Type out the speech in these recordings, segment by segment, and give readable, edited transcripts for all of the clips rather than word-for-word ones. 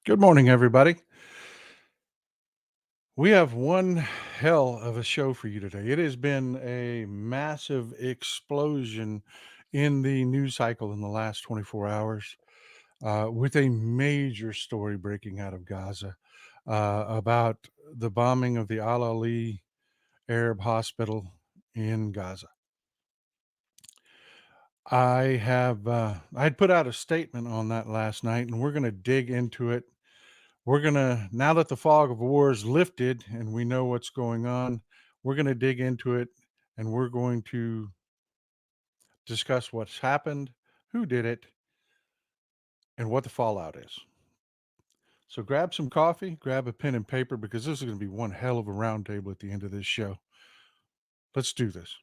Good morning, everybody. We have one hell of a show for you today. It has been a massive explosion in the news cycle in the last 24 hours with a major story breaking out of Gaza about the bombing of the Al Ali Arab Hospital in Gaza. I'd put out a statement on that last night, and we're going to dig into it. We're going to, now that the fog of war is lifted and we know what's going on, we're going to dig into it and we're going to discuss what's happened, who did it, and what the fallout is. So grab some coffee, grab a pen and paper, because this is going to be one hell of a roundtable at the end of this show. Let's do this.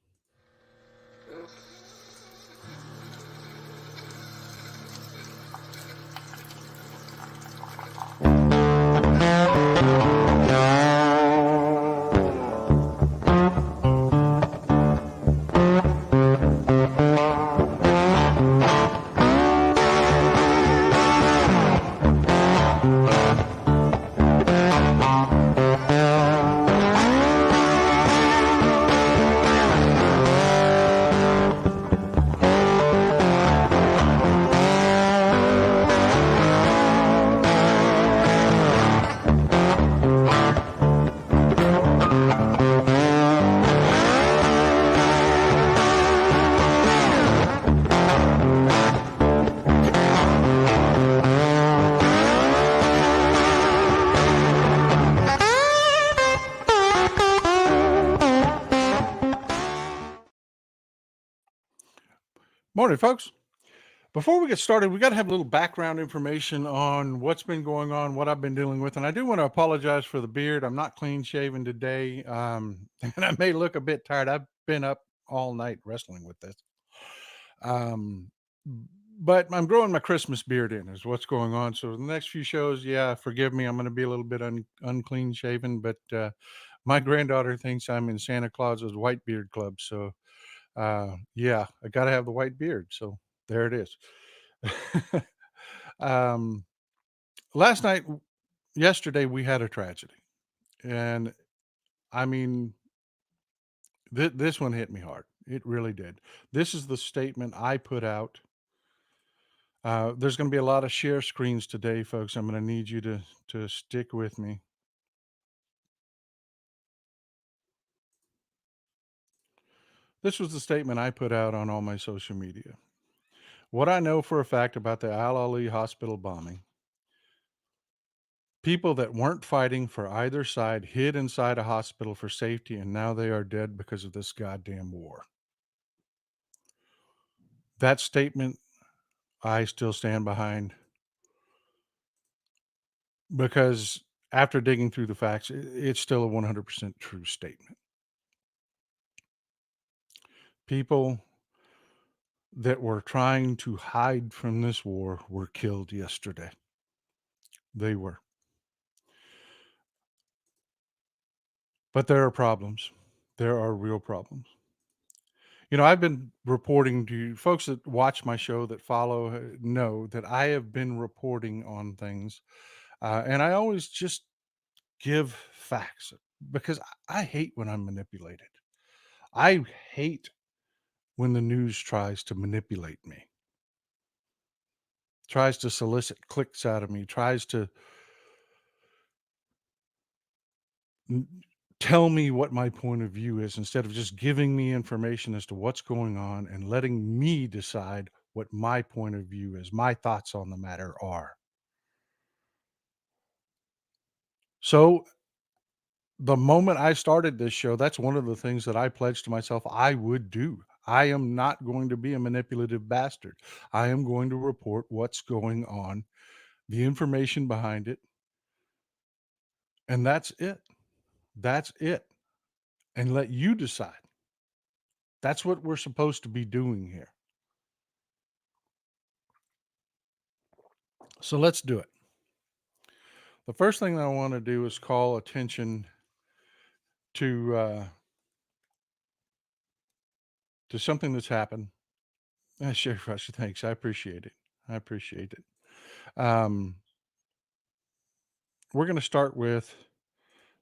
Morning, folks. Before we get started, we got to have a little background information on what's been going on, what I've been dealing with. And I do want to apologize for the beard. I'm not clean shaven today. And I may look a bit tired. I've been up all night wrestling with this. Um, but I'm growing my Christmas beard in, is what's going on. So the next few shows, yeah, forgive me. I'm going to be a little bit unclean shaven, but my granddaughter thinks I'm in Santa Claus's White Beard Club. So yeah, I got to have the white beard. So there it is. um, Last night, yesterday, we had a tragedy. And I mean, this one hit me hard. It really did. This is the statement I put out. There's going to be a lot of share screens today, folks. I'm going to need you to stick with me. This was the statement I put out on all my social media. What I know for a fact about the Al Ali hospital bombing: people that weren't fighting for either side hid inside a hospital for safety, and now they are dead because of this goddamn war. That statement I still stand behind, because after digging through the facts, it's still a 100% true statement. People that were trying to hide from this war were killed yesterday. They were. But there are problems. There are real problems. You know, I've been reporting to folks that watch my show, that follow, know that I have been reporting on things. And I always just give facts, because I hate when I'm manipulated. I hate when the news tries to manipulate me, tries to solicit clicks out of me, tries to n- tell me what my point of view is, instead of just giving me information as to what's going on and letting me decide what my point of view is, my thoughts on the matter are. So, the moment I started this show, that's one of the things that I pledged to myself I would do. I am not going to be a manipulative bastard. I am going to report what's going on, the information behind it, and that's it. That's it. And let you decide. That's what we're supposed to be doing here. So let's do it. The first thing that I want to do is call attention to to something that's happened. Sheriff Rusher, thanks. I appreciate it. I appreciate it. Um, We're going to start with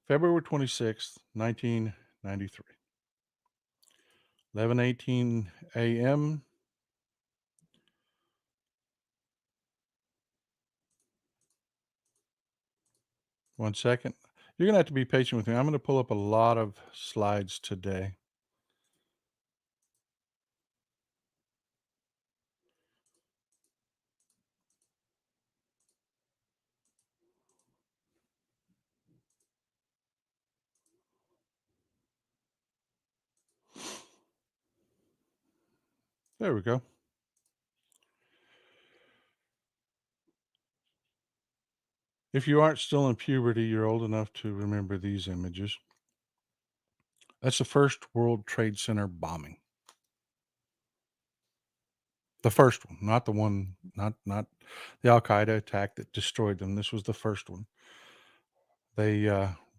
February 26th, 1993, 11:18 a.m. One second. You're going to have to be patient with me. I'm going to pull up a lot of slides today. There we go. If you aren't still in puberty, you're old enough to remember these images. That's the first World Trade Center bombing. The first one, not the one, not the Al Qaeda attack that destroyed them. This was the first one. They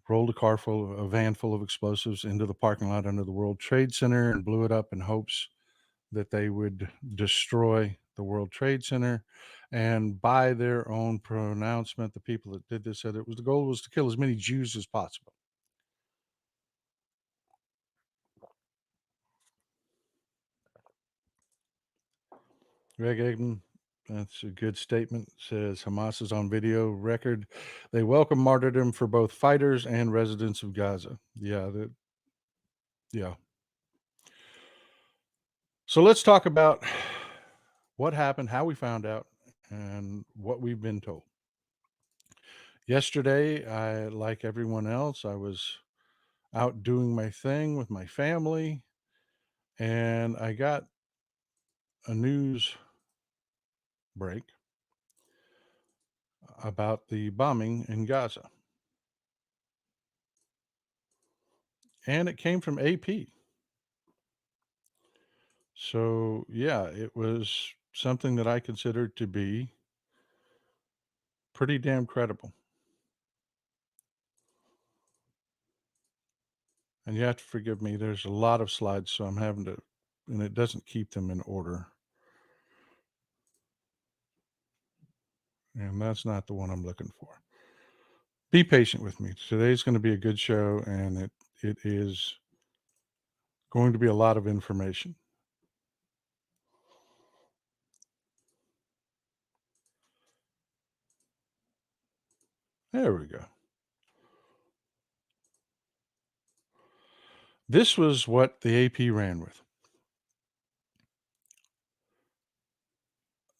rolled a van full of explosives into the parking lot under the World Trade Center and blew it up in hopes that they would destroy the World Trade Center. And by their own pronouncement, the people that did this said the goal was to kill as many Jews as possible. Greg Egan, that's a good statement. Says Hamas is on video record. They welcome martyrdom for both fighters and residents of Gaza. Yeah. So let's talk about what happened, how we found out, and what we've been told. Yesterday, like everyone else, I was out doing my thing with my family, and I got a news break about the bombing in Gaza. And it came from AP. So, yeah, it was something that I considered to be pretty damn credible. And you have to forgive me, there's a lot of slides, so I'm having to, and it doesn't keep them in order. And that's not the one I'm looking for. Be patient with me. Today's going to be a good show, and it is going to be a lot of information. There we go. This was what the AP ran with.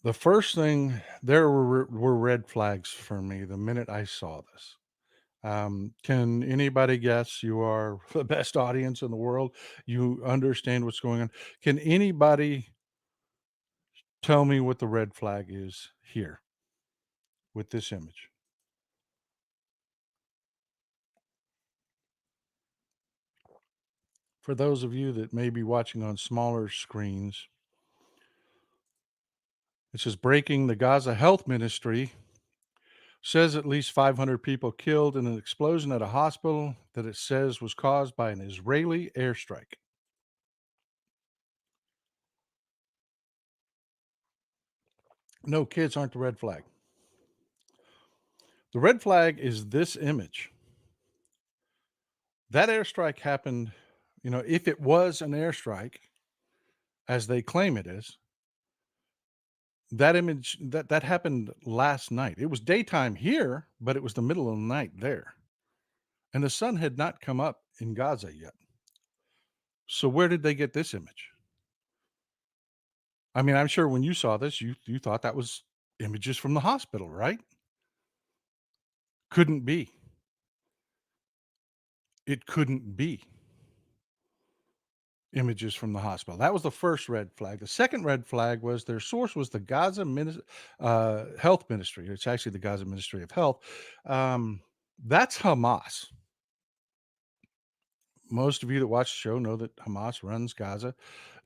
The first thing, there were red flags for me the minute I saw this. Can anybody guess? You are the best audience in the world. You understand what's going on. Can anybody tell me what the red flag is here with this image? For those of you that may be watching on smaller screens, it says breaking: the Gaza Health Ministry says at least 500 people killed in an explosion at a hospital that it says was caused by an Israeli airstrike. No, kids aren't the red flag. The red flag is this image. That airstrike happened, if it was an airstrike, as they claim it is, that image that happened last night. It was daytime here, but it was the middle of the night there. And the sun had not come up in Gaza yet. So where did they get this image? I mean, I'm sure when you saw this, you thought that was images from the hospital, right? Couldn't be. It couldn't be images from the hospital. That was the first red flag. The second red flag was their source was the Health Ministry. It's actually the Gaza Ministry of Health. That's Hamas. Most of you that watch the show know that Hamas runs Gaza.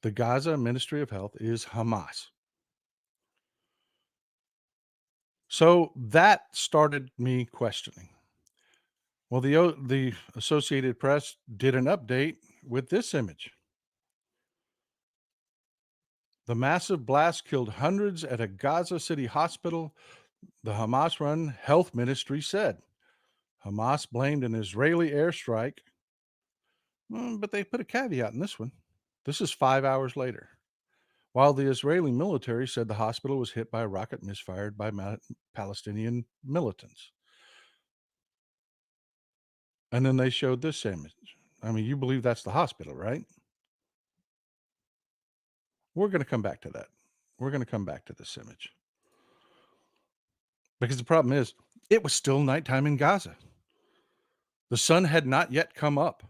The Gaza Ministry of Health is Hamas. So that started me questioning. Well, the Associated Press did an update with this image. The massive blast killed hundreds at a Gaza City hospital, the Hamas-run health ministry said. Hamas blamed an Israeli airstrike, but they put a caveat in this one. This is 5 hours later. While the Israeli military said the hospital was hit by a rocket misfired by Palestinian militants. And then they showed this image. I mean, you believe that's the hospital, right? We're going to come back to that. We're going to come back to this image. Because the problem is, it was still nighttime in Gaza. The sun had not yet come up.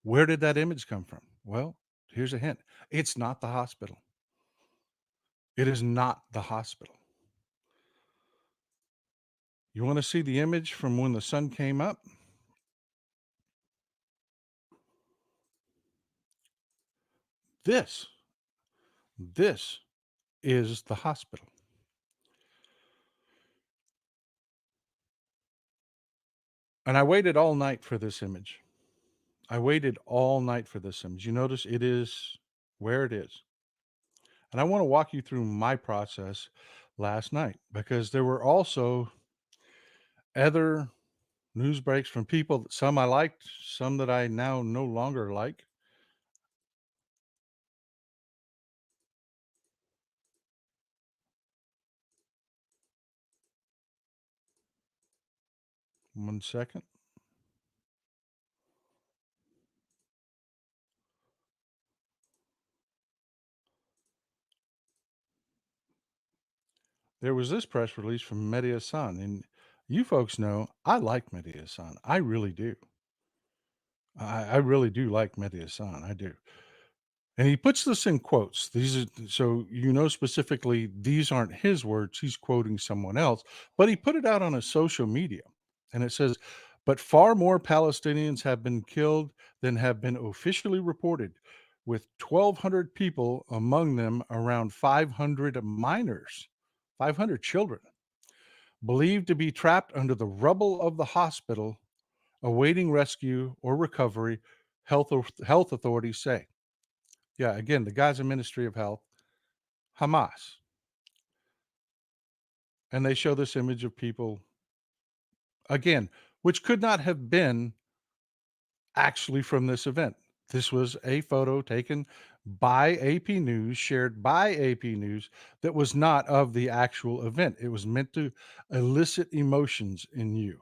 Where did that image come from? Well, here's a hint. It's not the hospital. It is not the hospital. You want to see the image from when the sun came up? This is the hospital. And I waited all night for this image. I waited all night for this image. You notice it is where it is. And I want to walk you through my process last night because there were also other news breaks from people that some I liked, some that I now no longer like. One second. There was this press release from Mehdi Hassan, and you folks know I like Mehdi Hassan. I really do. I really do like Mehdi Hassan. I do. And he puts this in quotes. These are so you know specifically these aren't his words. He's quoting someone else, but he put it out on his social media. And it says, but far more Palestinians have been killed than have been officially reported, with 1,200 people, among them around 500 minors, 500 children, believed to be trapped under the rubble of the hospital, awaiting rescue or recovery, health authorities say. Yeah, again, the Gaza Ministry of Health, Hamas. And they show this image of people, again, which could not have been actually from this event. This was a photo taken by AP News, shared by AP News, that was not of the actual event. It was meant to elicit emotions in you.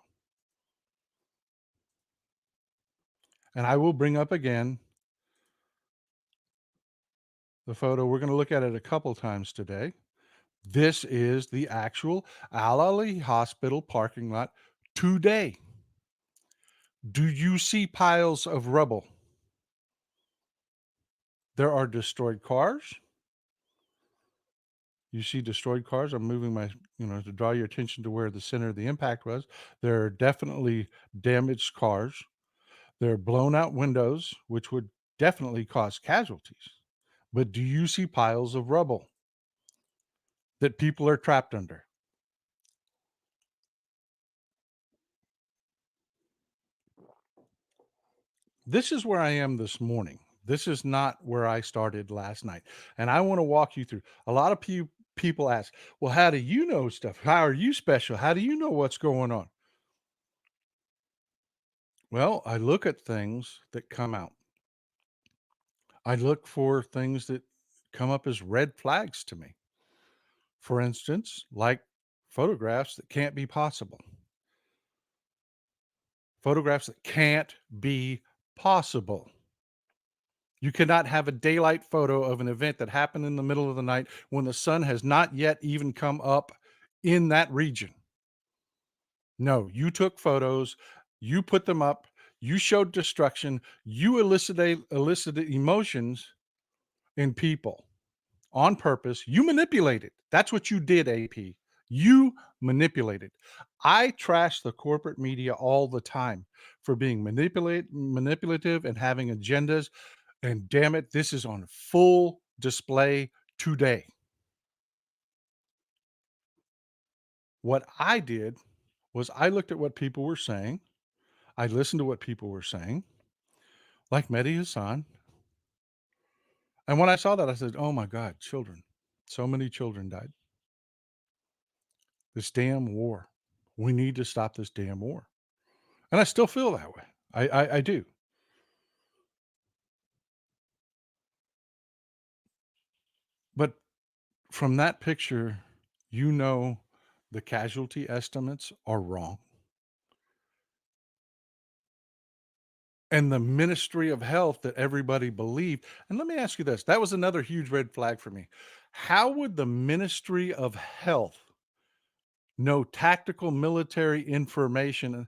And I will bring up again the photo. We're going to look at it a couple times today. This is the actual Al Ali Hospital parking lot today. Do you see piles of rubble? There are destroyed cars. You see destroyed cars. I'm moving my, to draw your attention to where the center of the impact was. There are definitely damaged cars. There are blown out windows, which would definitely cause casualties. But do you see piles of rubble that people are trapped under? This is where I am this morning. This is not where I started last night. And I want to walk you through. A lot of people ask, well, how do you know stuff? How are you special? How do you know what's going on? Well, I look at things that come out. I look for things that come up as red flags to me. For instance, like photographs that can't be possible. Photographs that can't be possible. You cannot have a daylight photo of an event that happened in the middle of the night when the sun has not yet even come up in that region. No, you took photos, you put them up, you showed destruction, you elicited emotions in people on purpose. You manipulated. That's what you did, AP. You manipulated. I trash the corporate media all the time for being manipulative and having agendas. And damn it, this is on full display today. What I did was I looked at what people were saying. I listened to what people were saying, like Mehdi Hassan. And when I saw that, I said, oh my God, children. So many children died. This damn war. We need to stop this damn war. And I still feel that way. I do. But from that picture, you know the casualty estimates are wrong. And the Ministry of Health that everybody believed, and let me ask you this, that was another huge red flag for me. How would the Ministry of Health know tactical military information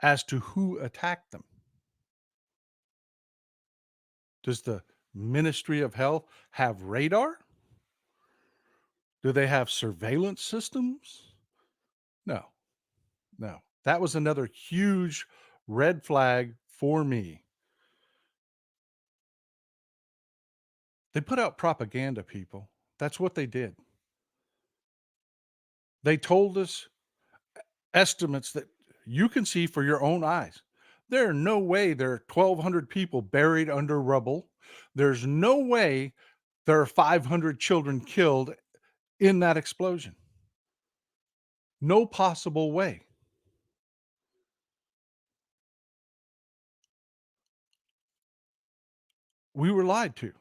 as to who attacked them? Does the Ministry of Health have radar? Do they have surveillance systems? No, no. That was another huge red flag for me. They put out propaganda, people. That's what they did. They told us estimates that you can see for your own eyes. There are no way there are 1,200 people buried under rubble. There's no way there are 500 children killed in that explosion. No possible way. We were lied to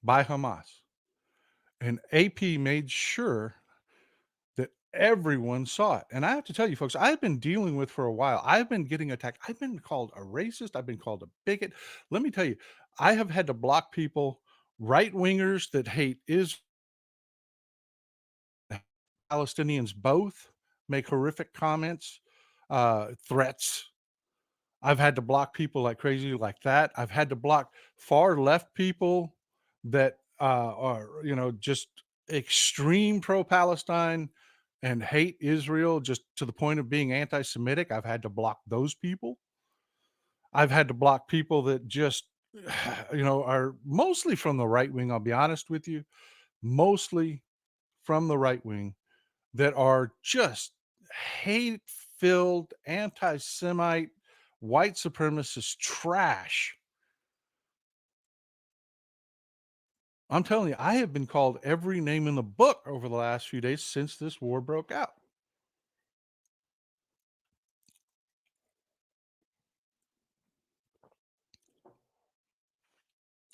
by Hamas. And AP made sure that everyone saw it. And I have to tell you, folks, I've been dealing with for a while. I've been getting attacked. I've been called a racist. I've been called a bigot. Let me tell you, I have had to block people, right wingers that hate Israel, Palestinians both, make horrific comments, threats. I've had to block people like crazy like that. I've had to block far left people that are, just extreme pro Palestine and hate Israel just to the point of being anti Semitic. I've had to block those people. I've had to block people that just, are mostly from the right wing. I'll be honest with you, mostly from the right wing that are just hate filled, anti Semite, white supremacist trash. I'm telling you, I have been called every name in the book over the last few days since this war broke out.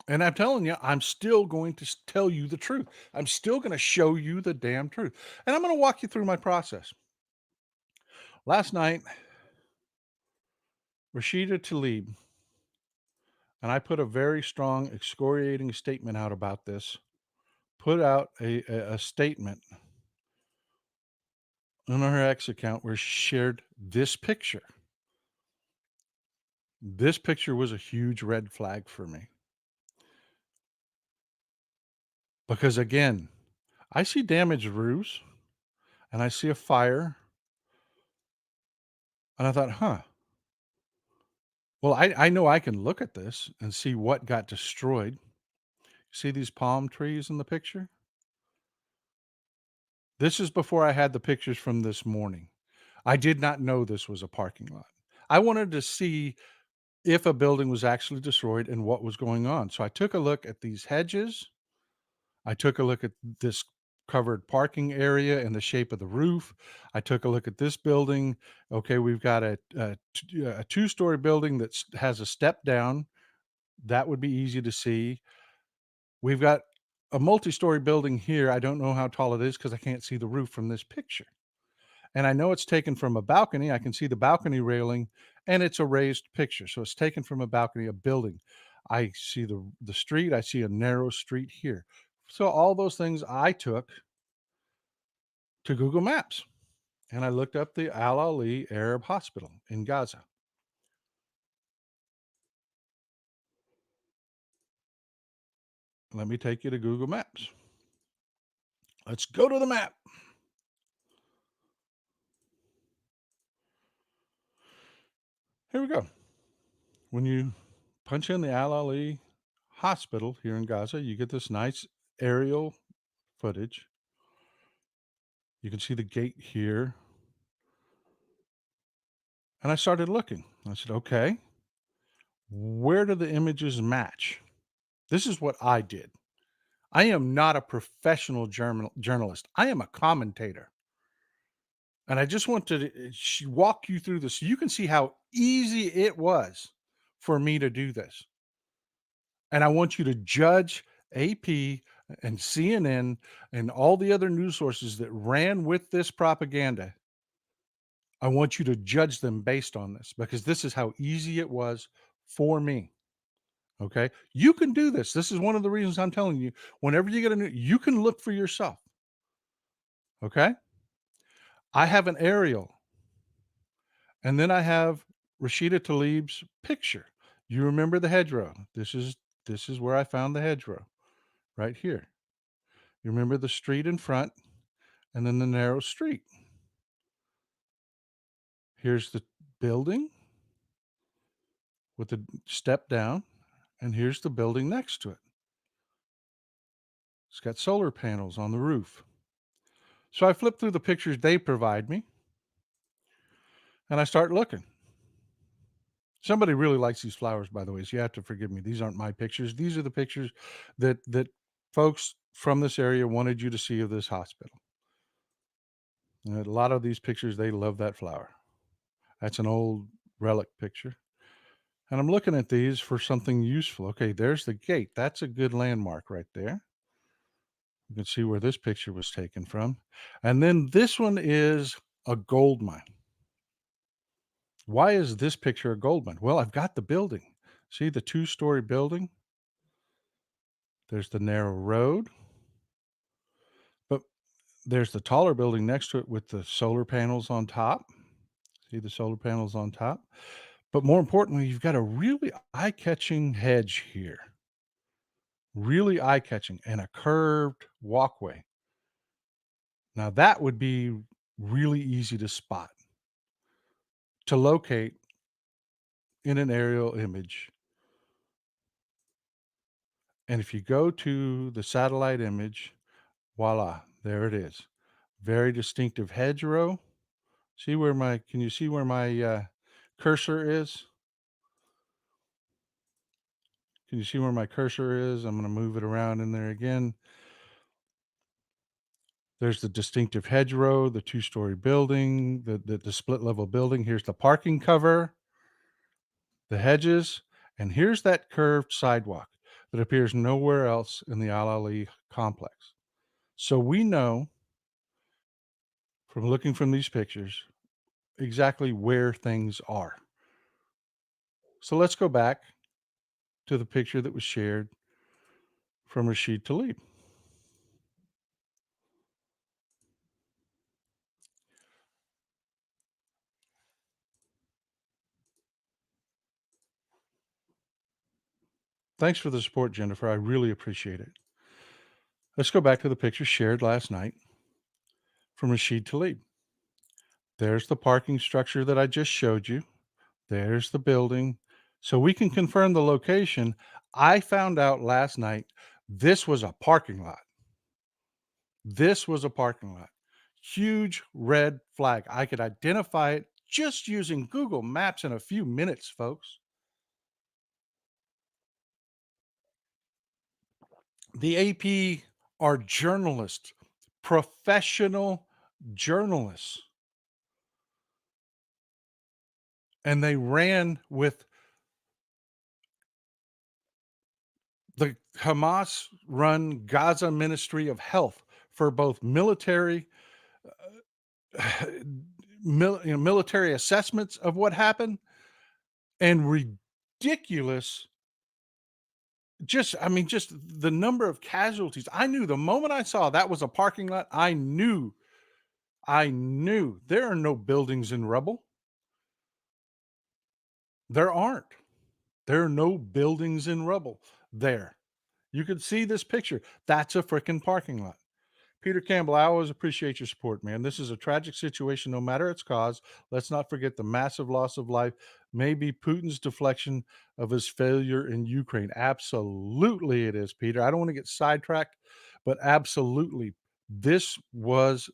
And I'm telling you, I'm still going to tell you the truth. I'm still going to show you the damn truth. And I'm going to walk you through my process. Last night, Rashida Tlaib, and I put a very strong excoriating statement out about this, put out a statement on her X account where she shared this picture. This picture was a huge red flag for me because, again, I see damaged roofs and I see a fire, and I thought, huh, well, I know I can look at this and see what got destroyed. See these palm trees in the picture? This is before I had the pictures from this morning. I did not know this was a parking lot. I wanted to see if a building was actually destroyed and what was going on. So I took a look at these hedges. I took a look at this covered parking area and the shape of the roof. I took a look at this building. Okay, we've got a two-story building that has a step down. That would be easy to see. We've got a multi-story building here. I don't know how tall it is because I can't see the roof from this picture. And I know it's taken from a balcony. I can see the balcony railing, and it's a raised picture. So it's taken from a balcony, a building. I see the street. I see a narrow street here. So all those things I took to Google Maps, and I looked up the Al Ali Arab Hospital in Gaza. Let me take you to Google Maps. Let's go to the map. Here we go. When you punch in the Al Ali Hospital here in Gaza, you get this nice aerial footage. You can see the gate here. And I started looking. I said, okay, where do the images match? This is what I did. I am not a professional journalist. I am a commentator. And I just want to walk you through this so you can see how easy it was for me to do this. And I want you to judge AP and CNN and all the other news sources that ran with this propaganda. I want you to judge them based on this because this is how easy it was for me. Okay. You can do this. This is one of the reasons I'm telling you whenever you get a new, you can look for yourself. Okay. I have an aerial and then I have Rashida Tlaib's picture. You remember the hedgerow. This is where I found the hedgerow right here. You remember the street in front and then the narrow street. Here's the building with the step down, and here's the building next to it. It's got solar panels on the roof. So I flip through the pictures they provide me and I start looking. Somebody really likes these flowers, by the way, so you have to forgive me. These aren't my pictures. These are the pictures that folks from this area wanted you to see of this hospital. And a lot of these pictures, they love that flower. That's an old relic picture. And I'm looking at these for something useful. Okay, there's the gate. That's a good landmark right there. You can see where this picture was taken from. And then this one is a gold mine. Why is this picture a gold mine? Well, I've got the building. See the two-story building? There's the narrow road, but there's the taller building next to it with the solar panels on top. See the solar panels on top? But more importantly, you've got a really eye-catching hedge here. Really eye-catching and a curved walkway. Now that would be really easy to spot, to locate in an aerial image. And if you go to the satellite image, voila, there it is. Very distinctive hedgerow. Can you see where my cursor is? Can you see where my cursor is? I'm going to move it around in there again. There's the distinctive hedgerow, the two-story building, the split level building. Here's the parking cover, the hedges, and here's that curved sidewalk that appears nowhere else in the Al-Ali complex. So we know from looking from these pictures exactly where things are. So let's go back to the picture that was shared from Rashid Tlaib. Thanks for the support, Jennifer. I really appreciate it. Let's go back to the picture shared last night from Rashid Tlaib. There's the parking structure that I just showed you. There's the building. So we can confirm the location. I found out last night this was a parking lot. This was a parking lot. Huge red flag. I could identify it just using Google Maps in a few minutes, folks. The AP are journalists, professional journalists, and they ran with the Hamas run Gaza Ministry of Health for both military military assessments of what happened and ridiculous just the number of casualties. I knew the moment I saw that was a parking lot, I knew there are no buildings in rubble. There aren't. There are no buildings in rubble there. You could see this picture. That's a freaking parking lot. Peter Campbell, I always appreciate your support, man. This is a tragic situation, no matter its cause. Let's not forget the massive loss of life, maybe Putin's deflection of his failure in Ukraine. Absolutely, it is, Peter. I don't want to get sidetracked, but absolutely. This was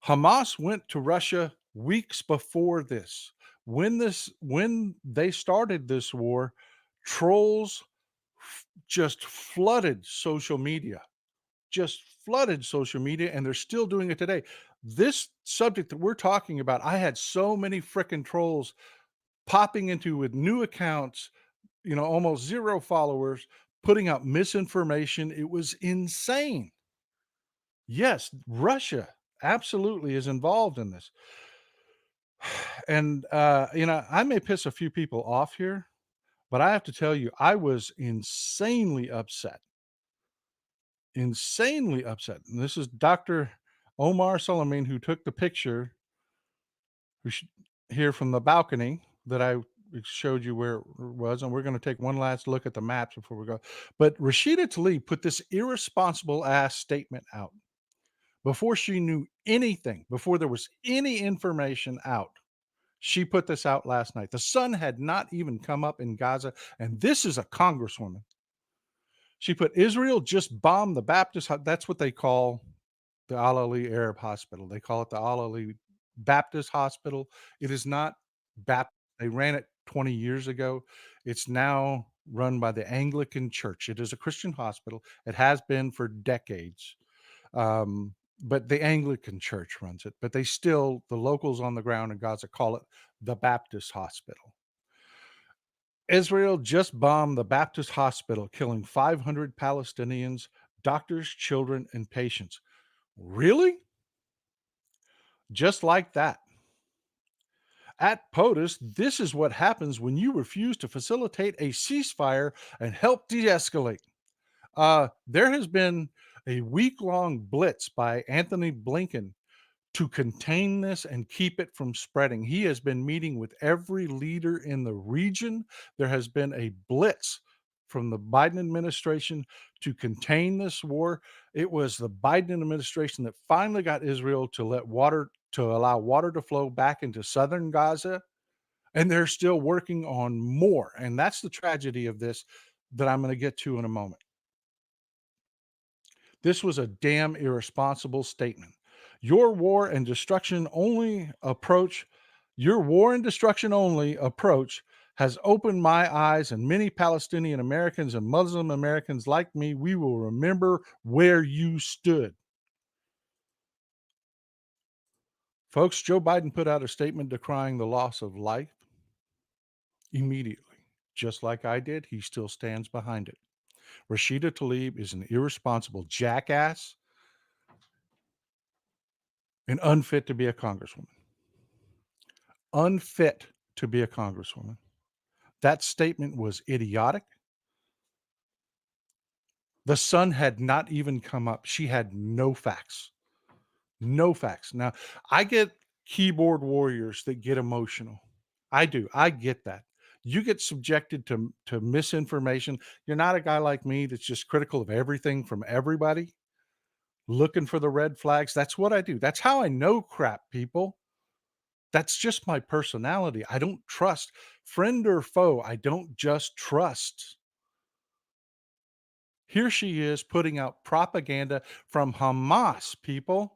Hamas went to Russia weeks before this. When they started this war, trolls just flooded social media, just flooded social media, and they're still doing it today. This subject that we're talking about, I had so many frickin' trolls popping into with new accounts, almost 0 followers, putting out misinformation. It was insane. Yes, Russia absolutely is involved in this. And, I may piss a few people off here, but I have to tell you, I was insanely upset. And this is Dr. Omar Suleiman who took the picture, who sh here from the balcony that I showed you where it was, and we're gonna take one last look at the maps before we go. But Rashida Tlaib put this irresponsible ass statement out before she knew anything, before there was any information out. She put this out last night. The sun had not even come up in Gaza, and this is a congresswoman. She put Israel just bombed the Baptist. That's what they call the Al Ali Arab Hospital. They call it the Al Ali Baptist Hospital. It is not Baptist. They ran it 20 years ago. It's now run by the Anglican Church. It is a Christian hospital. It has been for decades. But the Anglican Church runs it. But the locals on the ground in Gaza call it the Baptist Hospital. Israel just bombed the Baptist hospital, killing 500 Palestinians, doctors, children, and patients. Really? Just like that. At POTUS, this is what happens when you refuse to facilitate a ceasefire and help de escalate. There has been a week long blitz by Anthony Blinken to contain this and keep it from spreading. He has been meeting with every leader in the region. There has been a blitz from the Biden administration to contain this war. It was the Biden administration that finally got Israel to allow water to flow back into southern Gaza, and they're still working on more. And that's the tragedy of this that I'm going to get to in a moment. This was a damn irresponsible statement. Your war and destruction only approach, your war and destruction only approach has opened my eyes, and many Palestinian Americans and Muslim Americans like me, we will remember where you stood. Folks, Joe Biden put out a statement decrying the loss of life immediately. Just like I did, he still stands behind it. Rashida Tlaib is an irresponsible jackass and unfit to be a congresswoman. Unfit to be a congresswoman. That statement was idiotic. The sun had not even come up. She had no facts. No facts. Now, I get keyboard warriors that get emotional. I do. I get that. You get subjected to misinformation. You're not a guy like me that's just critical of everything from everybody, looking for the red flags. That's what I do. That's how I know crap, people. That's just my personality. I don't trust, friend or foe, I don't just trust. Here she is putting out propaganda from Hamas, people.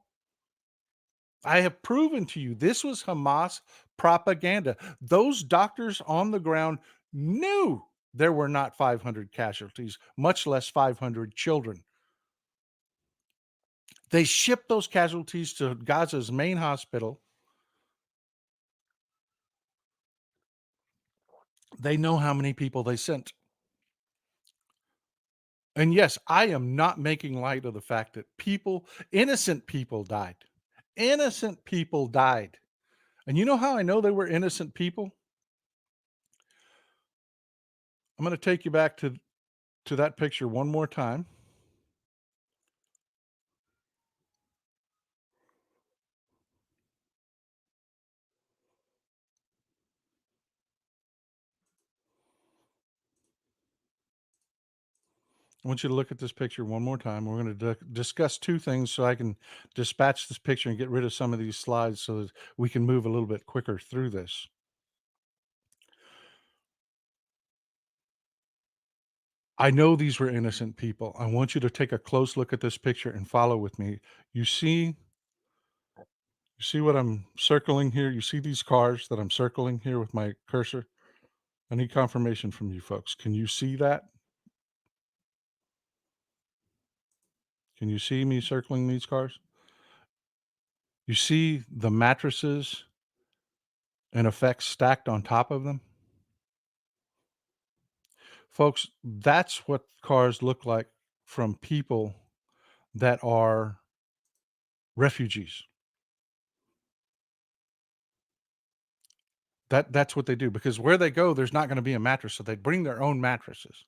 I have proven to you this was Hamas propaganda. Those doctors on the ground knew there were not 500 casualties, much less 500 children. They shipped those casualties to Gaza's main hospital. They know how many people they sent. And yes, I am not making light of the fact that innocent people died. Innocent people died. And you know how I know they were innocent people? I'm going to take you back to that picture one more time. I want you to look at this picture one more time. We're going to discuss two things so I can dispatch this picture and get rid of some of these slides so that we can move a little bit quicker through this. I know these were innocent people. I want you to take a close look at this picture and follow with me. You see You see what I'm circling here? You see these cars that I'm circling here with my cursor? I need confirmation from you folks. Can you see that? Can you see me circling these cars? You see the mattresses and effects stacked on top of them? Folks, that's what cars look like from people that are refugees. That's what they do, because where they go, there's not gonna be a mattress, so they bring their own mattresses.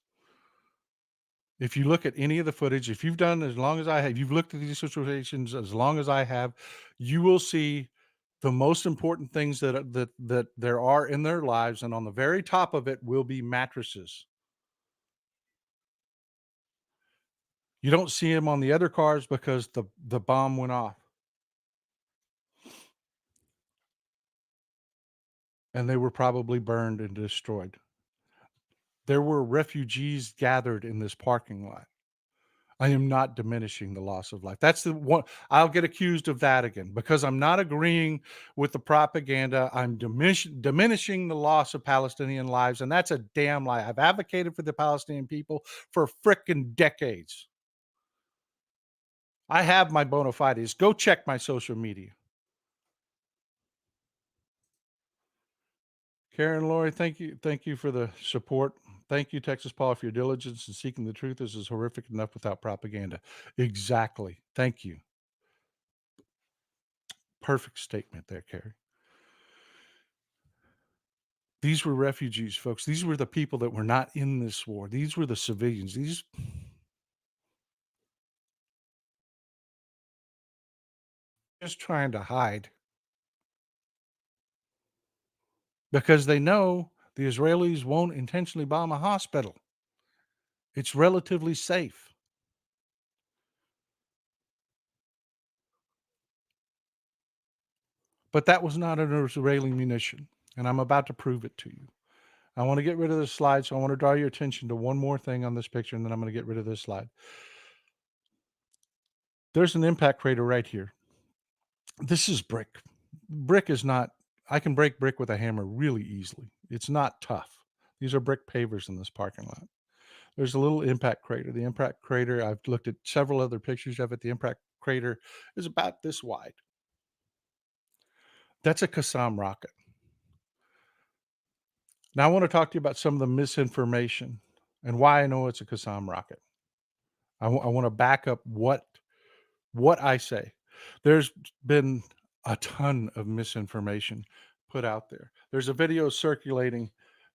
If you look at any of the footage, if you've done as long as I have, you've looked at these situations as long as I have, you will see the most important things that there are in their lives, and on the very top of it will be mattresses. You don't see them on the other cars because the bomb went off, and they were probably burned and destroyed. There were refugees gathered in this parking lot. I am not diminishing the loss of life. That's the one I'll get accused of that again because I'm not agreeing with the propaganda. I'm diminishing the loss of Palestinian lives, and that's a damn lie. I've advocated for the Palestinian people for frickin' decades. I have my bona fides. Go check my social media. Karen, Lori, thank you. Thank you for the support. Thank you, Texas Paul, for your diligence in seeking the truth. This is horrific enough without propaganda. Exactly. Thank you. Perfect statement there, Carrie. These were refugees, folks. These were the people that were not in this war. These were the civilians. These just trying to hide because they know the Israelis won't intentionally bomb a hospital. It's relatively safe. But that was not an Israeli munition, and I'm about to prove it to you. I want to get rid of this slide, so I want to draw your attention to one more thing on this picture, and then I'm going to get rid of this slide. There's an impact crater right here. This is brick. Brick is not, I can break brick with a hammer really easily. It's not tough. These are brick pavers in this parking lot. There's a little impact crater. The impact crater, I've looked at several other pictures of it. The impact crater is about this wide. That's a Qassam rocket. Now, I want to talk to you about some of the misinformation and why I know it's a Qassam rocket. I want to back up what I say. There's been a ton of misinformation put out there. There's a video circulating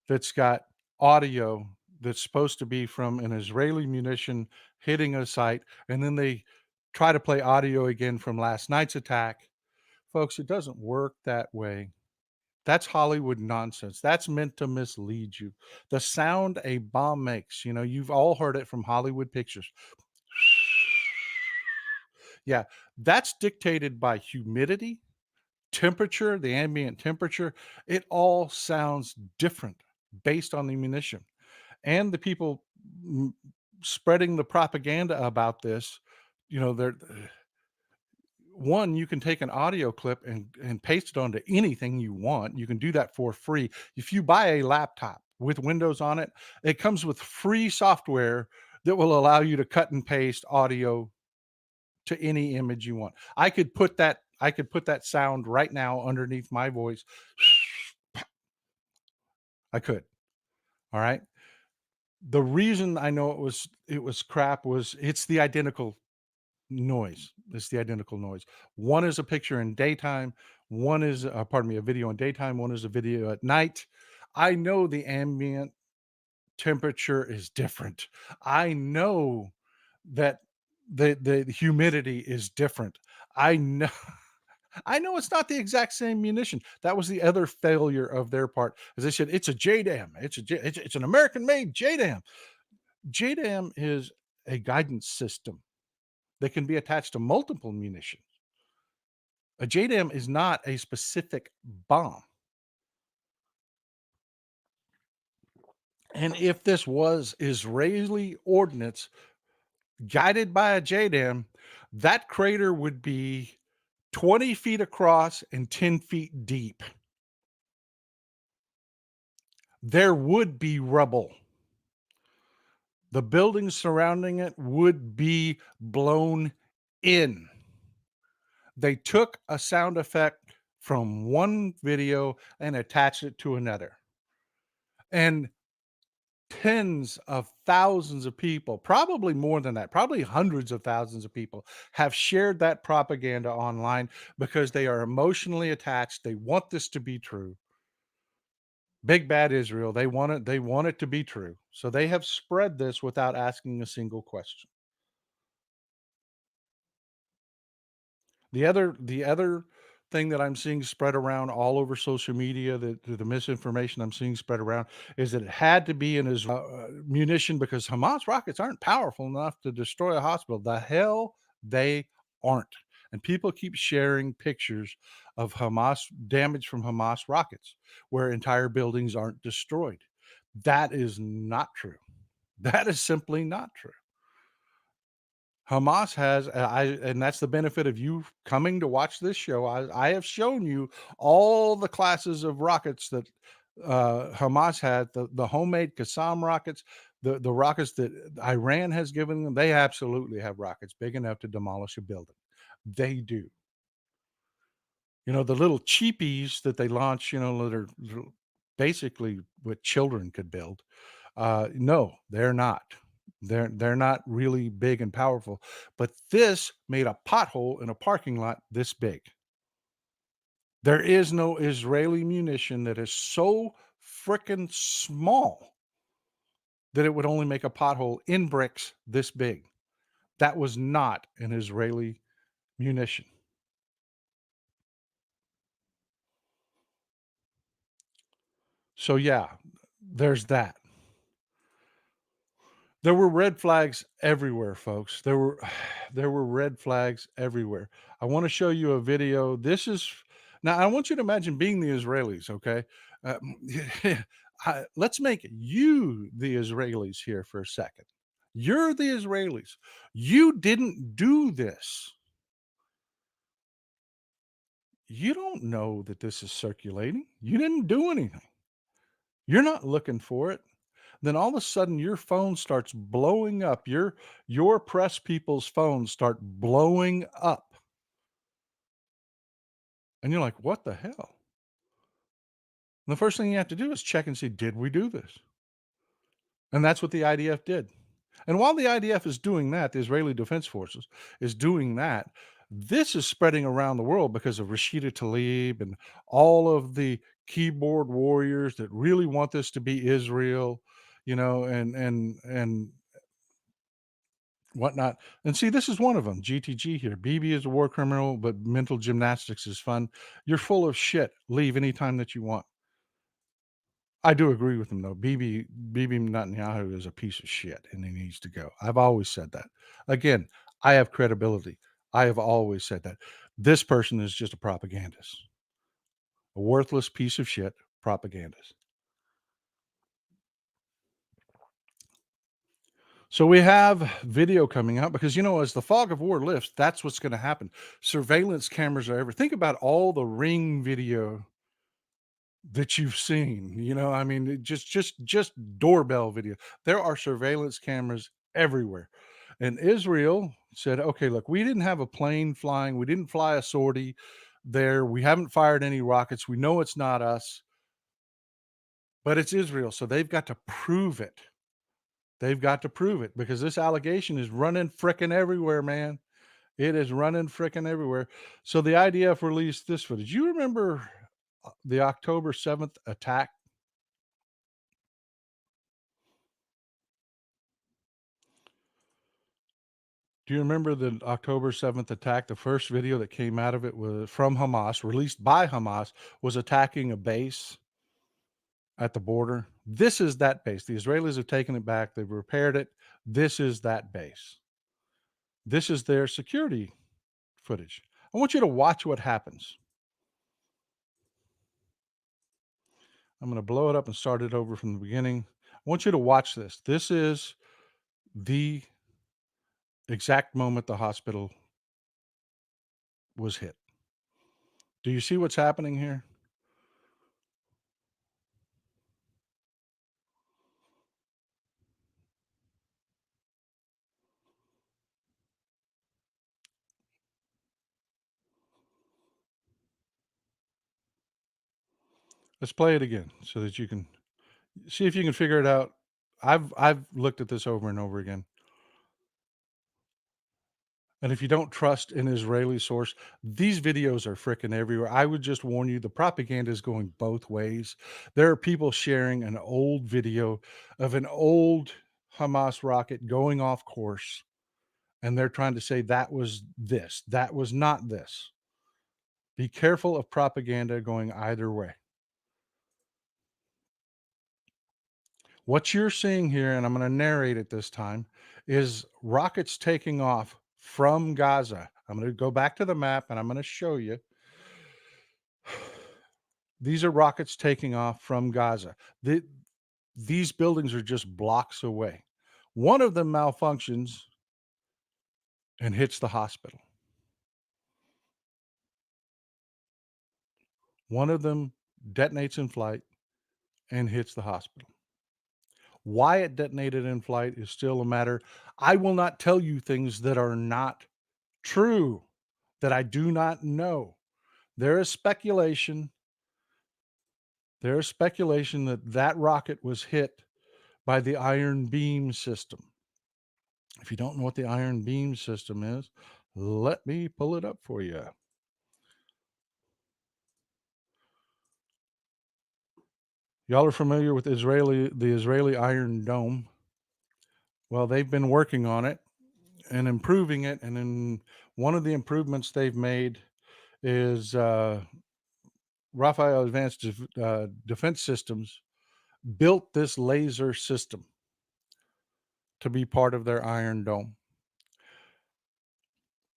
that's got audio that's supposed to be from an Israeli munition hitting a site, and then they try to play audio again from last night's attack. Folks, it doesn't work that way. That's Hollywood nonsense. That's meant to mislead you. The sound a bomb makes, you've all heard it from Hollywood pictures. Yeah, that's dictated by humidity, temperature, the ambient temperature. It all sounds different based on the munition. And the people spreading the propaganda about this, they're one, you can take an audio clip and paste it onto anything you want. You can do that for free. If you buy a laptop with Windows on it, it comes with free software that will allow you to cut and paste audio to any image you want. I could put that sound right now underneath my voice. I could. All right. The reason I know it was crap was it's the identical noise. It's the identical noise. One is a picture in daytime, one is pardon me, a video in daytime, one is a video at night. I know the ambient temperature is different. I know that the humidity is different. I know I know it's not the exact same munition. That was the other failure of their part. As they said, it's a JDAM. It's an American-made JDAM. JDAM is a guidance system that can be attached to multiple munitions. A JDAM is not a specific bomb. And if this was Israeli ordnance guided by a JDAM, that crater would be 20 feet across and 10 feet deep. There would be rubble. The buildings surrounding it would be blown in. They took a sound effect from one video and attached it to another. And tens of thousands of people, probably more than that, probably hundreds of thousands of people have shared that propaganda online because they are emotionally attached. They want this to be true. Big bad Israel, they want it to be true. So they have spread this without asking a single question. The other thing that I'm seeing spread around all over social media, the misinformation I'm seeing spread around is that it had to be an munition because Hamas rockets aren't powerful enough to destroy a hospital. The hell they aren't. And people keep sharing pictures of Hamas damage from Hamas rockets where entire buildings aren't destroyed. That is not true. That is simply not true. Hamas has, and that's the benefit of you coming to watch this show. I have shown you all the classes of rockets that Hamas had, the homemade Qassam rockets, the rockets that Iran has given them. They absolutely have rockets big enough to demolish a building. They do. You know, the little cheapies that they launch, that are basically what children could build. No, they're not. They're not really big and powerful, but this made a pothole in a parking lot this big. There is no Israeli munition that is so frickin' small that it would only make a pothole in bricks this big. That was not an Israeli munition. So yeah, there's that. There were red flags everywhere, folks. There were red flags everywhere. I wanna show you a video. This is now I want you to imagine being the Israelis, okay? Let's make you the Israelis here for a second. You're the Israelis. You didn't do this. You don't know that this is circulating. You didn't do anything. You're not looking for it. Then all of a sudden your phone starts blowing up. Your press people's phones start blowing up. And you're like, what the hell? And the first thing you have to do is check and see, did we do this? And that's what the IDF did. And while the IDF is doing that, the Israeli Defense Forces is doing that, this is spreading around the world because of Rashida Tlaib and all of the keyboard warriors that really want this to be Israel, and whatnot. And see, this is one of them. GTG here. BB is a war criminal, but mental gymnastics is fun. You're full of shit. Leave anytime that you want. I do agree with him though. BB Netanyahu is a piece of shit and he needs to go. I've always said that. Again, I have credibility. I have always said that. This person is just a propagandist, a worthless piece of shit propagandist. So we have video coming out because as the fog of war lifts, that's what's going to happen. Surveillance cameras are think about all the ring video that you've seen. I mean, just doorbell video. There are surveillance cameras everywhere. And Israel said, "Okay, look, we didn't have a plane flying. We didn't fly a sortie there. We haven't fired any rockets. We know it's not us, but it's Israel, so they've got to prove it. They've got to prove it because this allegation is running frickin' everywhere, man. It is running frickin' everywhere." So the IDF released this footage. You remember the October 7th attack? Do you remember the October 7th attack? The first video that came out of it was from Hamas, released by Hamas, was attacking a base at the border. This is that base. The Israelis have taken it back. They've repaired it. This is that base. This is their security footage. I want you to watch what happens. I'm going to blow it up and start it over from the beginning. I want you to watch this. This is the exact moment the hospital was hit. Do you see what's happening here? Let's play it again so that you can see if you can figure it out. I've looked at this over and over again. And if you don't trust an Israeli source, these videos are freaking everywhere. I would just warn you, the propaganda is going both ways. There are people sharing an old video of an old Hamas rocket going off course, and they're trying to say that was this, that was not this. Be careful of propaganda going either way. What you're seeing here, and I'm going to narrate it this time, is rockets taking off from Gaza. I'm going to go back to the map and I'm going to show you. These are rockets taking off from Gaza. These buildings are just blocks away. One of them malfunctions and hits the hospital. One of them detonates in flight and hits the hospital. Why it detonated in flight is still a matter. I will not tell you things that are not true, that I do not know. There is speculation. There is speculation that that rocket was hit by the iron beam system. If you don't know what the iron beam system is, let me pull it up for you. Y'all are familiar with the Israeli Iron Dome. Well, they've been working on it and improving it. And then one of the improvements they've made is Rafael Advanced Defense Systems built this laser system to be part of their Iron Dome.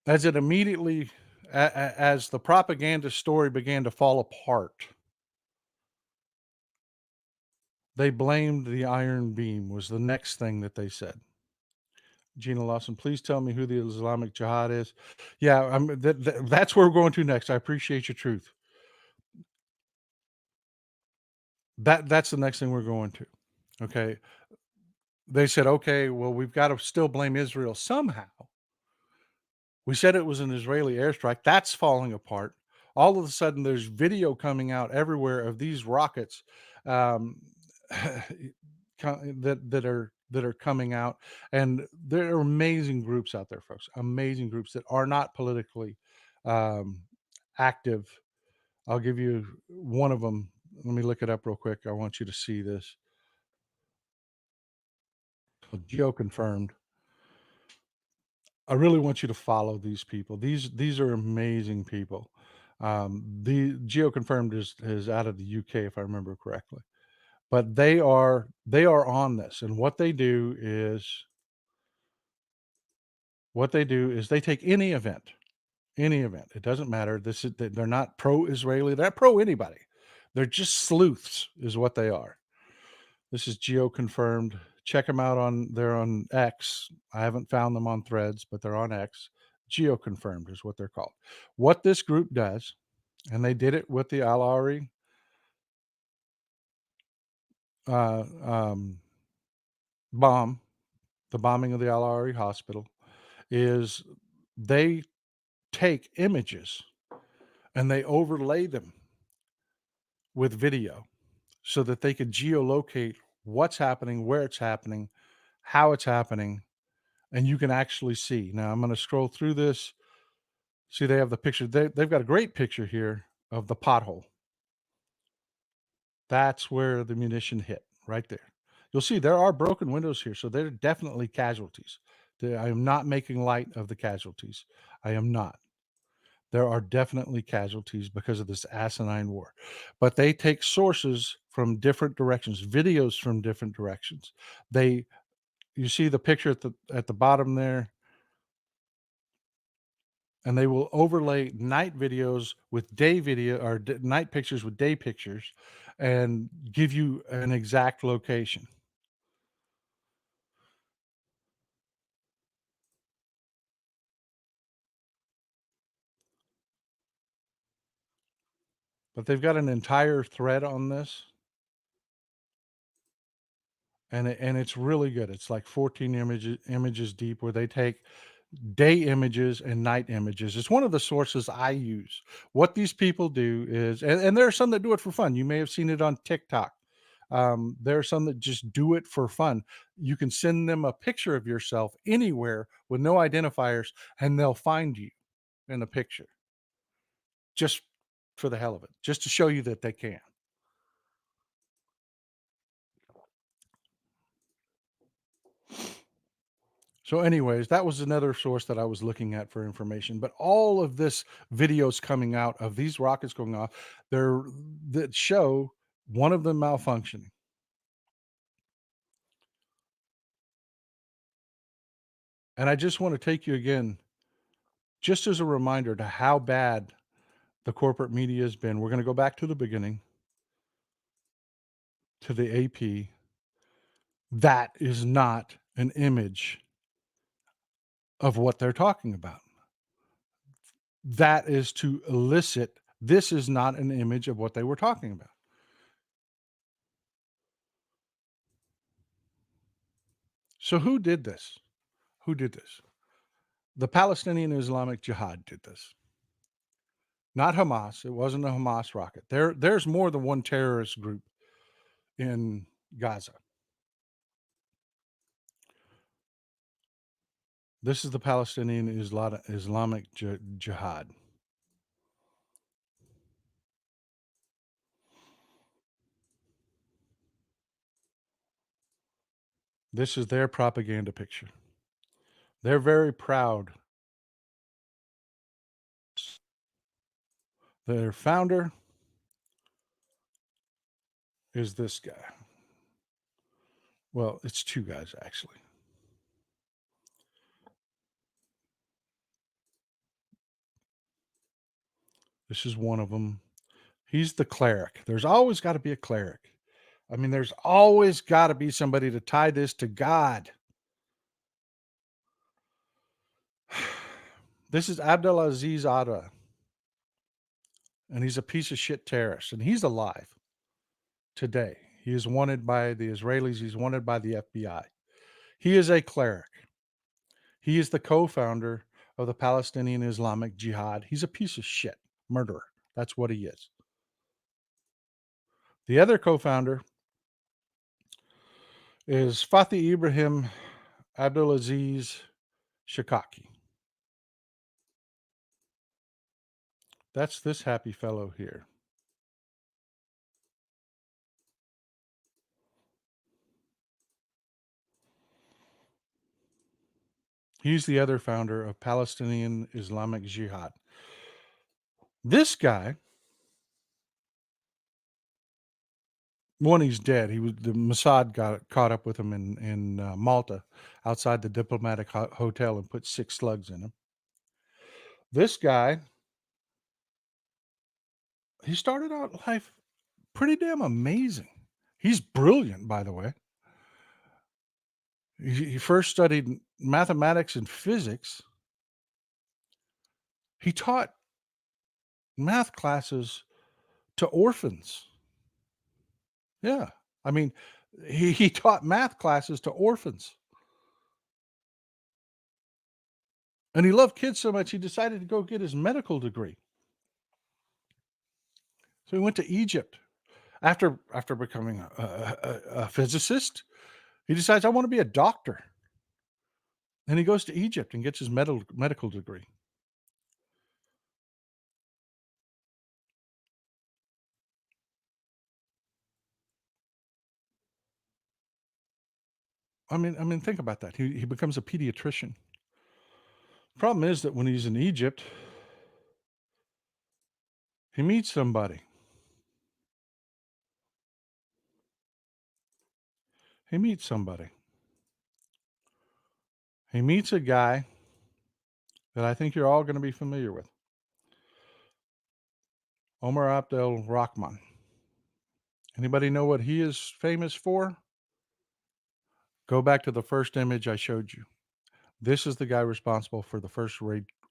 As it immediately, as the propaganda story began to fall apart, they blamed the iron beam was the next thing that they said. Gina Lawson, please tell me who the Islamic Jihad is. Yeah, that's where we're going to next. I appreciate your truth. That's the next thing we're going to. Okay. They said, okay, well, we've got to still blame Israel somehow. We said it was an Israeli airstrike. That's falling apart. All of a sudden, there's video coming out everywhere of these rockets um, that are coming out, and there are amazing groups out there, folks. Amazing groups that are not politically um, active. I'll give you one of them. Let me look it up real quick. I want you to see this. GeoConfirmed. I really want you to follow these people. These are amazing people. The GeoConfirmed is out of the UK, if I remember correctly, but they are on this, and what they do is they take any event, any event. It doesn't matter. They're not pro-Israeli. They're not pro anybody. They're just sleuths, is what they are. This is GeoConfirmed. Check them out they're on X. I haven't found them on Threads, but they're on X. GeoConfirmed is what they're called. What this group does, and they did it with the Al-Ari uh, um, bomb, the bombing of the Al-Ari hospital, is they take images and they overlay them with video so that they could geolocate what's happening, where it's happening, how it's happening, and you can actually see. Now I'm going to scroll through this. See, they have the picture. They've got a great picture here of the pothole. That's where the munition hit, right there. You'll see there are broken windows here, so there are definitely casualties. I am not making light of the casualties. I am not. There are definitely casualties because of this asinine war. But they take sources from different directions, videos from different directions. You see the picture at the bottom there, and they will overlay night videos with day video or night pictures with day pictures and give you an exact location. But they've got an entire thread on this, and it's really good. It's like 14 images deep, where they take day images and night images. It's one of the sources I use. What these people do is, and there are some that do it for fun. You may have seen it on TikTok. There are some that just do it for fun. You can send them a picture of yourself anywhere with no identifiers, and they'll find you in the picture just for the hell of it, just to show you that they can. So, anyways, that was another source that I was looking at for information. But all of this videos coming out of these rockets going off, they're that show one of them malfunctioning. And I just want to take you again, just as a reminder to how bad the corporate media has been. We're going to go back to the beginning, to the AP. That is not an image of what they're talking about. That is to elicit, this is not an image of what they were talking about. So who did this? Who did this? The Palestinian Islamic Jihad did this. Not Hamas. It wasn't a Hamas rocket. There's more than one terrorist group in Gaza. This is the Palestinian Islamic Jihad. This is their propaganda picture. They're very proud. Their founder is this guy. Well, it's two guys, actually. This is one of them. He's the cleric. There's always got to be a cleric. I mean, there's always got to be somebody to tie this to God. This is Abdelaziz Ada, and he's a piece of shit terrorist, and he's alive today. He is wanted by the Israelis. He's wanted by the FBI. He is a cleric. He is the co-founder of the Palestinian Islamic Jihad. He's a piece of shit murderer. That's what he is. The other co-founder is Fatih Ibrahim Abdulaziz Shikaki. That's this happy fellow here. He's the other founder of Palestinian Islamic Jihad. This guy, one, he's dead. He was the Mossad got caught up with him in Malta, outside the diplomatic hotel, and put 6 slugs in him. This guy, he started out life pretty damn amazing. He's brilliant, by the way. He first studied mathematics and physics. He taught math classes to orphans. Yeah. I mean, he taught math classes to orphans. And he loved kids so much, he decided to go get his medical degree. So he went to Egypt. After becoming a physicist, he decides, I want to be a doctor. And he goes to Egypt and gets his medical degree. I mean, think about that. He becomes a pediatrician. Problem is that when he's in Egypt, he meets somebody. He meets somebody. He meets a guy that I think you're all going to be familiar with. Omar Abdel Rahman. Anybody know what he is famous for? Go back to the first image I showed you. This is the guy responsible for the first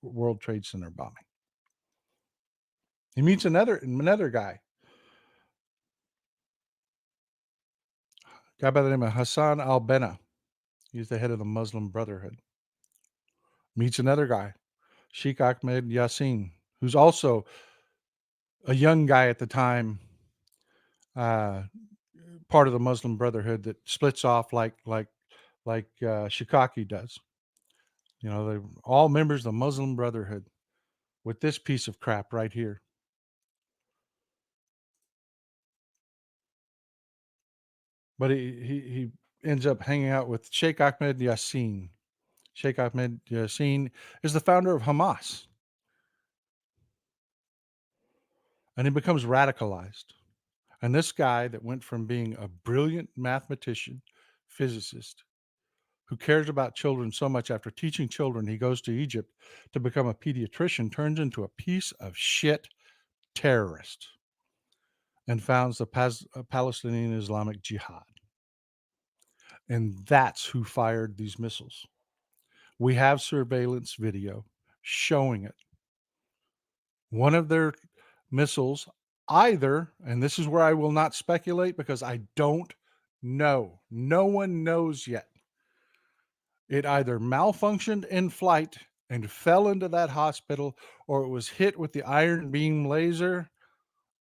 World Trade Center bombing. He meets another guy by the name of Hassan al-Banna. He's the head of the Muslim Brotherhood. meets another guy, Sheikh Ahmed Yassin, who's also a young guy at the time, uh, part of the Muslim Brotherhood that splits off like Shikaki does. You know, they're all members of the Muslim Brotherhood with this piece of crap right here. But he ends up hanging out with Sheikh Ahmed Yassin. Sheikh Ahmed Yassin is the founder of Hamas, and he becomes radicalized. And this guy that went from being a brilliant mathematician, physicist, who cares about children so much after teaching children, he goes to Egypt to become a pediatrician, turns into a piece of shit terrorist and founds the Palestinian Islamic Jihad. And that's who fired these missiles. We have surveillance video showing it. One of their missiles, either, and this is where I will not speculate because I don't know. No one knows yet. It either malfunctioned in flight and fell into that hospital, or it was hit with the iron beam laser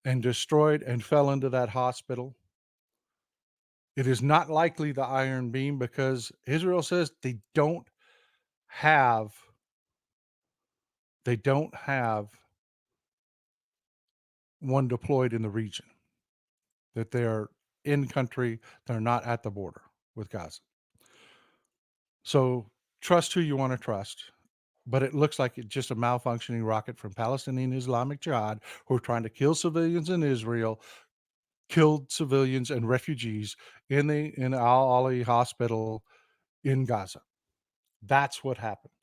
and destroyed and fell into that hospital. It is not likely the iron beam because Israel says they don't have one deployed in the region, that they're in country, they're not at the border with Gaza. So trust who you want to trust, but it looks like it's just a malfunctioning rocket from Palestinian Islamic Jihad who are trying to kill civilians in Israel, killed civilians and refugees in Ahli hospital in Gaza. That's what happened.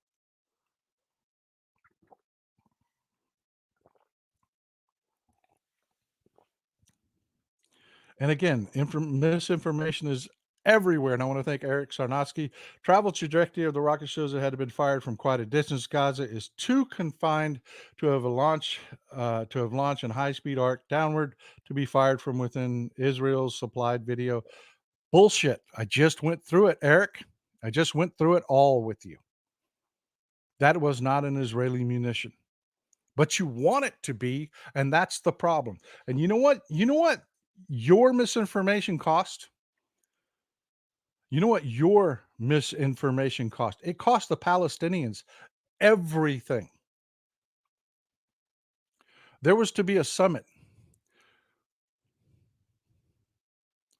And again, misinformation is everywhere. And I want to thank Eric Sarnotsky. Travel trajectory of the rocket shows it had been fired from quite a distance. Gaza is too confined to have launched in high-speed arc downward to be fired from within Israel's supplied video. Bullshit. I just went through it, Eric. I just went through it all with you. That was not an Israeli munition. But you want it to be, and that's the problem. And you know what? Your misinformation cost? You know what your misinformation cost? It cost the Palestinians everything. There was to be a summit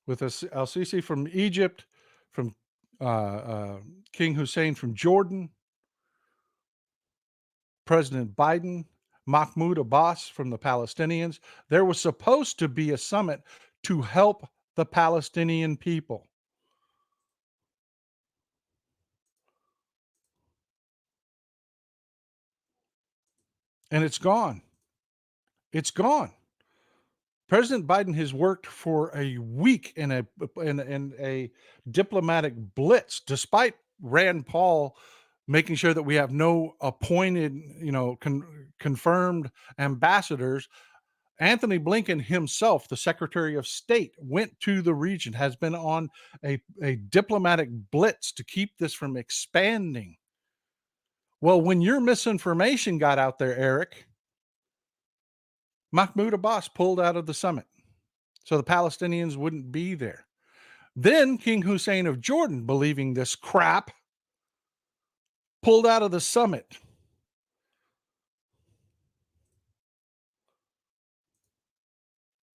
with Al-Sisi from Egypt, from King Hussein from Jordan, President Biden, Mahmoud Abbas from the Palestinians. There was supposed to be a summit to help the Palestinian people. And it's gone. It's gone. President Biden has worked for a week in a diplomatic blitz, despite Rand Paul making sure that we have no appointed, confirmed ambassadors. Anthony Blinken himself, the Secretary of State, went to the region, has been on a diplomatic blitz to keep this from expanding. Well, when your misinformation got out there, Eric, Mahmoud Abbas pulled out of the summit so the Palestinians wouldn't be there. Then King Hussein of Jordan, believing this crap, pulled out of the summit.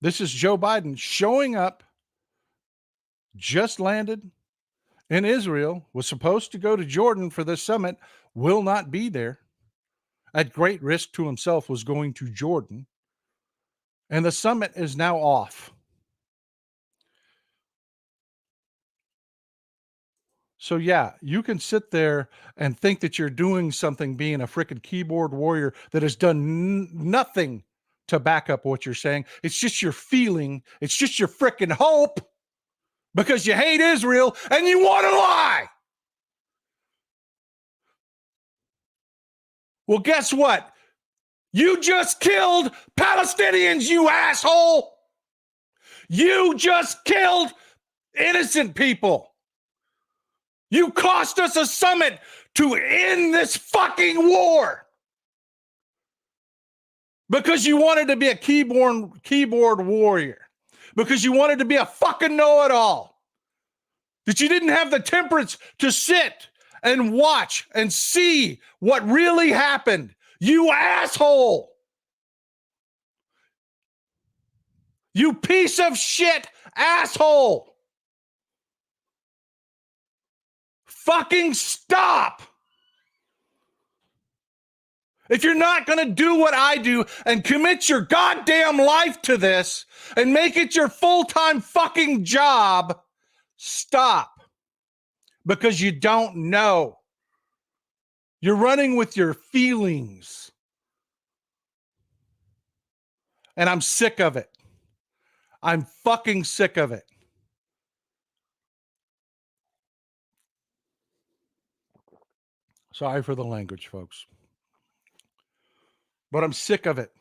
This is Joe Biden showing up, just landed in Israel, was supposed to go to Jordan for this summit, will not be there. At great risk to himself, was going to Jordan. And the summit is now off. So yeah, you can sit there and think that you're doing something being a freaking keyboard warrior that has done nothing to back up what you're saying. It's just your feeling. It's just your freaking hope because you hate Israel and you want to lie. Well, guess what? You just killed Palestinians, you asshole. You just killed innocent people. You cost us a summit to end this fucking war because you wanted to be a keyboard warrior, because you wanted to be a fucking know-it-all, that you didn't have the temperance to sit and watch and see what really happened. You asshole. You piece of shit asshole. Fucking stop. If you're not going to do what I do and commit your goddamn life to this and make it your full-time fucking job, stop. Because you don't know. You're running with your feelings. And I'm sick of it. I'm fucking sick of it. Sorry for the language, folks. But I'm sick of it.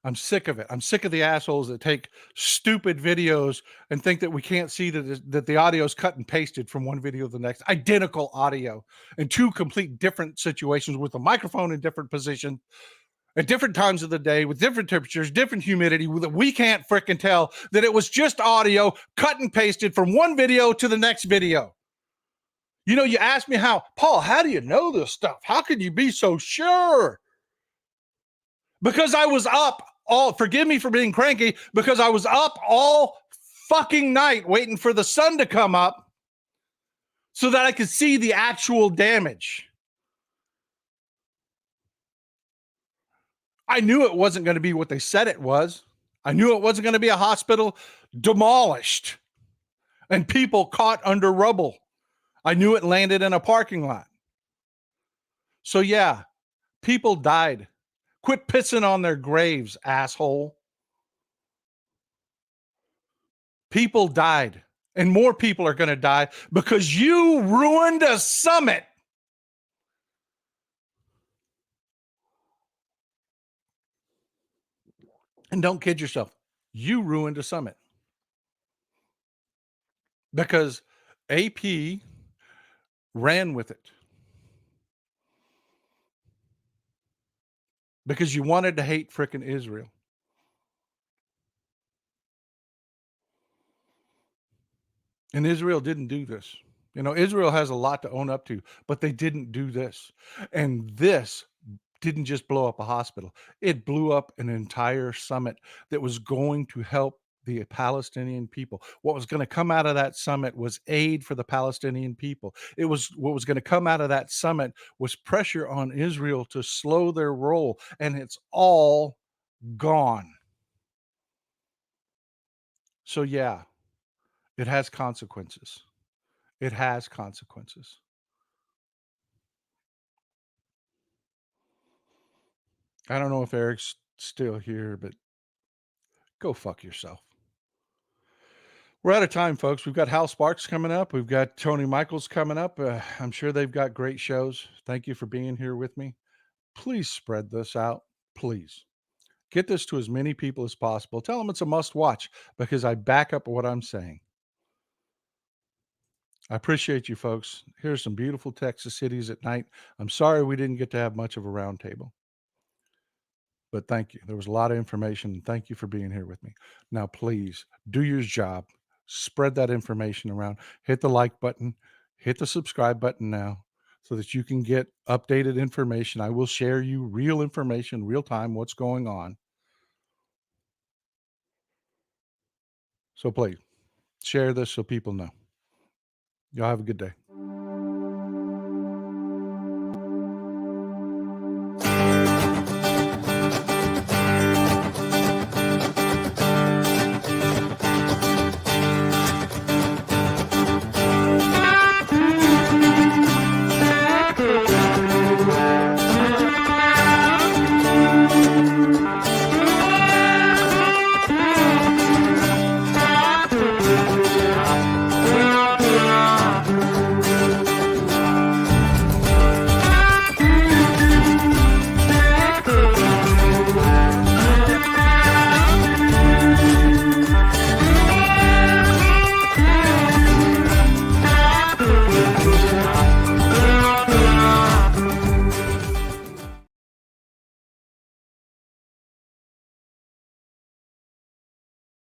I'm sick of it. I'm sick of the assholes that take stupid videos and think that we can't see that the audio is cut and pasted from one video to the next. Identical audio in two complete different situations with a microphone in different position at different times of the day with different temperatures, different humidity, that we can't frickin' tell that it was just audio cut and pasted from one video to the next video. You know, you ask me Paul, how do you know this stuff? How can you be so sure? Because I was up forgive me for being cranky, because I was up all fucking night waiting for the sun to come up so that I could see the actual damage. I knew it wasn't going to be what they said it was. I knew it wasn't going to be a hospital demolished and people caught under rubble. I knew it landed in a parking lot. So yeah, people died. Quit pissing on their graves, asshole. People died, and more people are going to die because you ruined a summit. And don't kid yourself. You ruined a summit. Because AP ran with it. Because you wanted to hate frickin' Israel. And Israel didn't do this. You know, Israel has a lot to own up to, but they didn't do this. And this didn't just blow up a hospital. It blew up an entire summit that was going to help the Palestinian people. What was going to come out of that summit was aid for the Palestinian people. What was going to come out of that summit was pressure on Israel to slow their roll, and it's all gone. So yeah, it has consequences. It has consequences. I don't know if Eric's still here, but go fuck yourself. We're out of time, folks. We've got Hal Sparks coming up. We've got Tony Michaels coming up. I'm sure they've got great shows. Thank you for being here with me. Please spread this out. Please get this to as many people as possible. Tell them it's a must watch because I back up what I'm saying. I appreciate you, folks. Here's some beautiful Texas cities at night. I'm sorry we didn't get to have much of a roundtable. But thank you. There was a lot of information. Thank you for being here with me. Now, please do your job. Spread that information around. Hit the like button. Hit the subscribe button now so that you can get updated information. I will share you real information, real time, what's going on. So please share this so people know. Y'all have a good day.